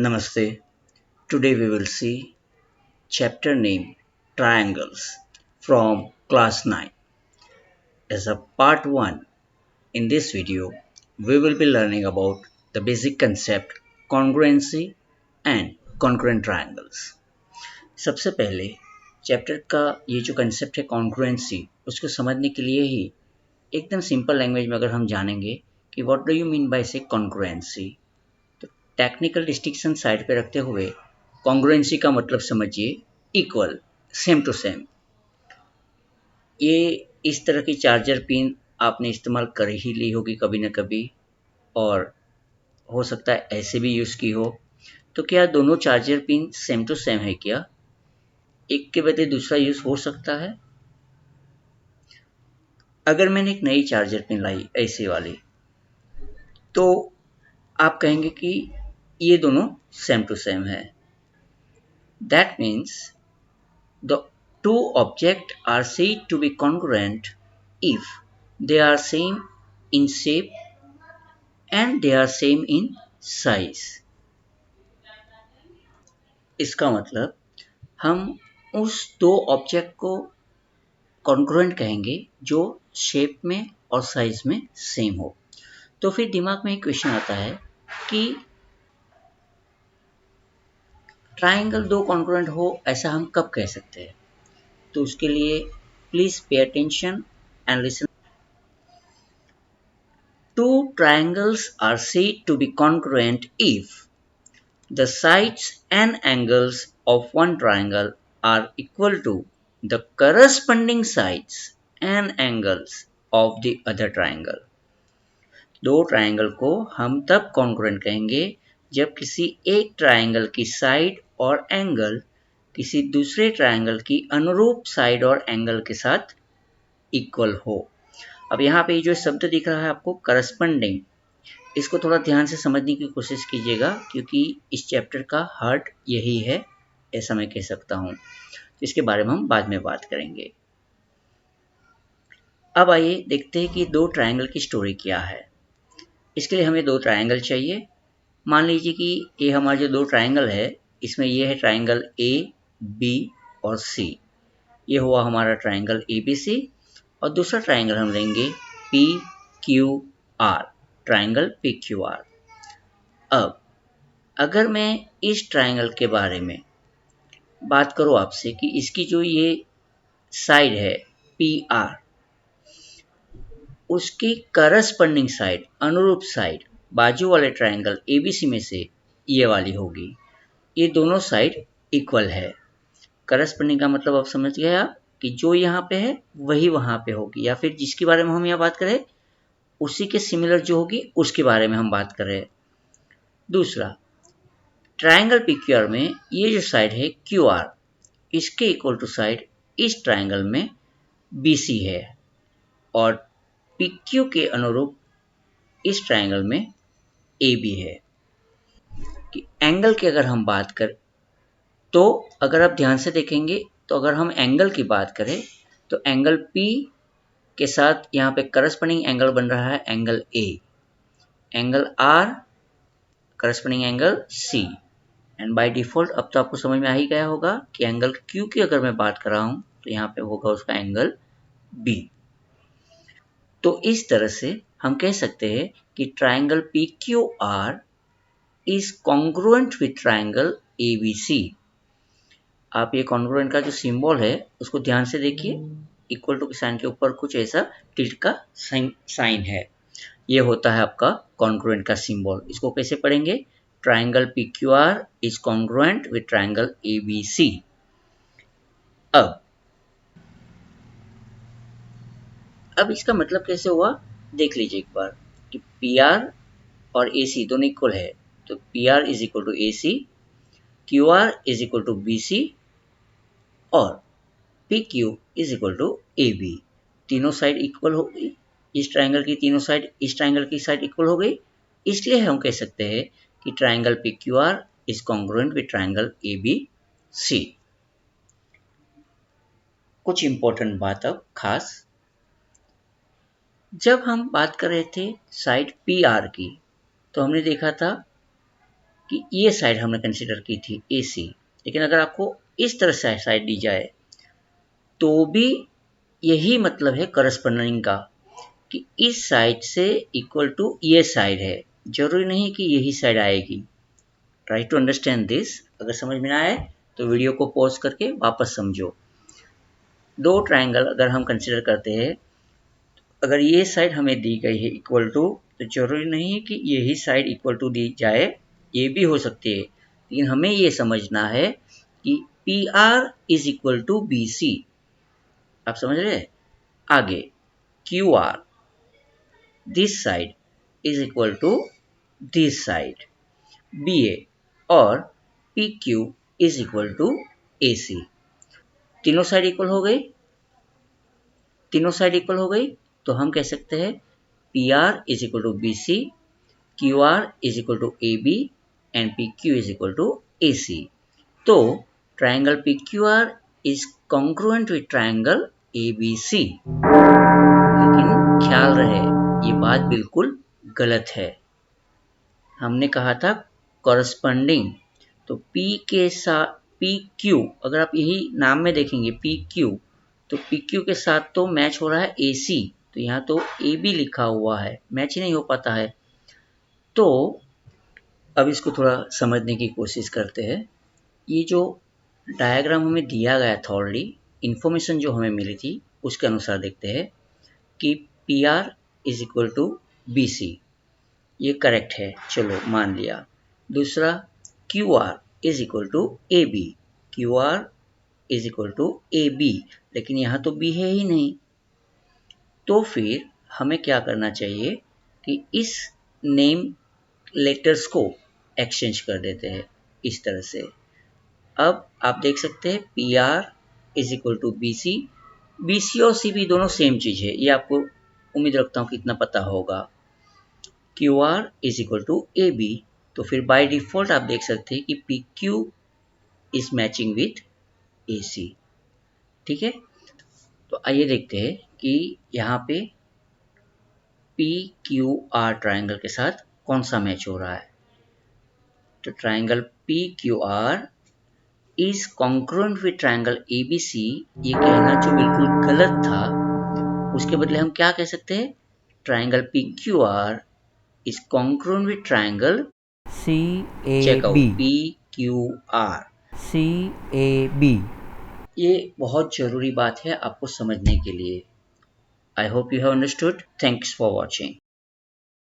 Namaste. Today we will see chapter name Triangles from class 9. As a part 1, in this video, we will be learning about the basic concept congruency and congruent triangles. सबसे पहले chapter का ये जो concept है congruency उसको समझने के लिए ही एकदम सिंपल लैंग्वेज में अगर हम जानेंगे कि what do you mean by से कॉन्ग्रुएंसी, तो टेक्निकल डिस्टिंक्शन साइड पे रखते हुए कॉन्ग्रुएंसी का मतलब समझिए इक्वल, सेम टू सेम। ये इस तरह की चार्जर पिन आपने इस्तेमाल कर ही ली होगी कभी ना कभी, और हो सकता है ऐसे भी यूज़ की हो। तो क्या दोनों charger pin same to same है क्या? एक के बदले दूसरा यूज़ हो सकता है? अगर मैंने एक नई चार्जर पिन लाई ऐसे वाली, तो आप कहेंगे कि ये दोनों सेम टू सेम है। That means the two objects are said to be congruent if they are same in shape and they are same in size. इसका मतलब हम उस दो ऑब्जेक्ट को कॉन्ग्रुएंट कहेंगे जो शेप में और साइज में सेम हो। तो फिर दिमाग में एक क्वेश्चन आता है कि ट्राइंगल दो कॉन्ग्रुएंट हो ऐसा हम कब कह सकते हैं? तो उसके लिए please pay attention and listen. Two triangles are said to be congruent if the sides and angles of one triangle are equal to the corresponding sides and angles of the other triangle. दो triangle को हम तब congruent कहेंगे जब किसी एक triangle की side और एंगल किसी दूसरे ट्रायंगल की अनुरूप साइड और एंगल के साथ इक्वल हो। अब यहाँ पे जो शब्द दिख रहा है आपको करस्पॉन्डिंग, इसको थोड़ा ध्यान से समझने की कोशिश कीजिएगा क्योंकि इस चैप्टर का हार्ट यही है, ऐसा मैं कह सकता हूँ। तो इसके बारे में हम बाद में बात करेंगे। अब आइए देखते हैं कि दो ट्रायंगल की स्टोरी क्या है। इसके लिए हमें दो ट्रायंगल चाहिए। मान लीजिए कि ये हमारा जो दो ट्रायंगल है, इसमें ये है ट्रायंगल ए, बी और सी। ये हुआ हमारा ट्रायंगल ए बी सी। और दूसरा ट्रायंगल हम लेंगे P Q R, triangle P Q R. अब अगर मैं इस ट्रायंगल के बारे में बात करूं आपसे कि इसकी जो ये साइड है पी आर, उसकी करस्पॉन्डिंग साइड, अनुरूप साइड बाजू वाले ट्रायंगल एबीसी में से ये वाली होगी। ये दोनों साइड इक्वल है। करस्पॉन्डिंग का मतलब आप समझ गए आप कि जो यहाँ पे है वही वहाँ पे होगी, या फिर जिसके बारे में हम यहाँ बात करें उसी के सिमिलर जो होगी उसके बारे में हम बात कर रहे हैं। दूसरा, ट्रायंगल पीक्यूआर में ये जो साइड है क्यू आर, इसके इक्वल टू साइड इस ट्रायंगल में बी सी है, और पी क्यू के अनुरूप इस ट्रायंगल में ए बी है। कि एंगल की अगर हम बात करें तो अगर आप ध्यान से देखेंगे तो अगर हम एंगल की बात करें तो एंगल P के साथ यहाँ पे करस्पॉन्डिंग एंगल बन रहा है angle A, angle R corresponding angle C, and by default अब तो आपको समझ में आ ही गया होगा कि एंगल Q की अगर मैं बात कर रहा हूँ तो यहाँ पे होगा उसका एंगल B। तो इस तरह से हम कह सकते हैं कि triangle PQR is congruent with triangle ABC। आप ये कॉन्ग्रुएंट का जो सिंबल है उसको ध्यान से देखिए, इक्वल टू के साइन के ऊपर कुछ ऐसा टिल्ट का साइन है, ये होता है आपका कॉन्ग्रुएंट का सिंबल। इसको कैसे पढ़ेंगे? Triangle PQR is congruent with triangle ABC। अब इसका मतलब कैसे हुआ देख लीजिए एक बार कि PR और AC दोनों इक्वल है, तो PR is equal to AC, QR is equal to BC और PQ is equal to AB। तीनों साइड इक्वल हो गई, इस ट्रायंगल की तीनों साइड इस ट्रायंगल की साइड इक्वल हो गई, इसलिए हम कह सकते हैं कि triangle PQR is congruent with triangle ABC। कुछ इंपॉर्टेंट बात अब खास, जब हम बात कर रहे थे साइड PR की तो हमने देखा था कि ये साइड हमने कंसिडर की थी AC, लेकिन अगर आपको इस तरह से साइड दी जाए तो भी यही मतलब है करस्पॉन्डिंग का, कि इस साइड से इक्वल टू ये साइड है, जरूरी नहीं कि यही साइड आएगी। Try to understand this. अगर समझ में ना आए तो वीडियो को पॉज करके वापस समझो। दो ट्रायंगल अगर हम कंसिडर करते हैं, अगर ये साइड हमें दी गई है इक्वल टू, तो जरूरी नहीं है कि यही साइड इक्वल टू दी जाए, ये भी हो सकती है, लेकिन हमें ये समझना है कि PR is equal to BC। आप समझ रहे? आगे QR, this side is equal to this side BA, और PQ is equal to AC। तीनों साइड इक्वल हो गई, तीनों साइड इक्वल हो गई, तो हम कह सकते हैं PR is equal to BC, QR is equal to AB and PQ is equal to AC। तो triangle PQR is congruent with triangle ABC। लेकिन ख्याल रहे, ये बात बिल्कुल गलत है। हमने कहा था कॉरस्पॉन्डिंग, तो P के साथ PQ, अगर आप यही नाम में देखेंगे PQ, तो PQ के साथ तो मैच हो रहा है AC, तो यहाँ तो AB लिखा हुआ है, मैच ही नहीं हो पाता है। तो अब इसको थोड़ा समझने की कोशिश करते हैं। ये जो डायग्राम हमें दिया गया था ऑलरेडी, इन्फॉर्मेशन जो हमें मिली थी उसके अनुसार देखते हैं कि PR is equal to BC, ये करेक्ट है, चलो मान लिया। दूसरा QR is equal to AB, QR is equal to AB, लेकिन यहाँ तो B है ही नहीं। तो फिर हमें क्या करना चाहिए कि इस नेम लेटर्स को एक्सचेंज कर देते हैं इस तरह से। अब आप देख सकते हैं PR is equal to BC, BC और CB दोनों सेम चीज़ है, ये आपको उम्मीद रखता हूँ कि इतना पता होगा। QR is equal to AB, तो फिर बाय डिफॉल्ट आप देख सकते हैं कि PQ is matching with AC। ठीक है, तो आइए देखते हैं कि यहाँ पे PQR ट्रायंगल के साथ कौन सा मैच हो रहा है। तो triangle PQR is congruent with triangle ABC, ये कहना जो बिल्कुल गलत था, उसके बदले हम क्या कह सकते हैं, triangle PQR is congruent with triangle CAB, PQR। CAB। ये बहुत जरूरी बात है आपको समझने के लिए। I hope you have understood. Thanks for watching.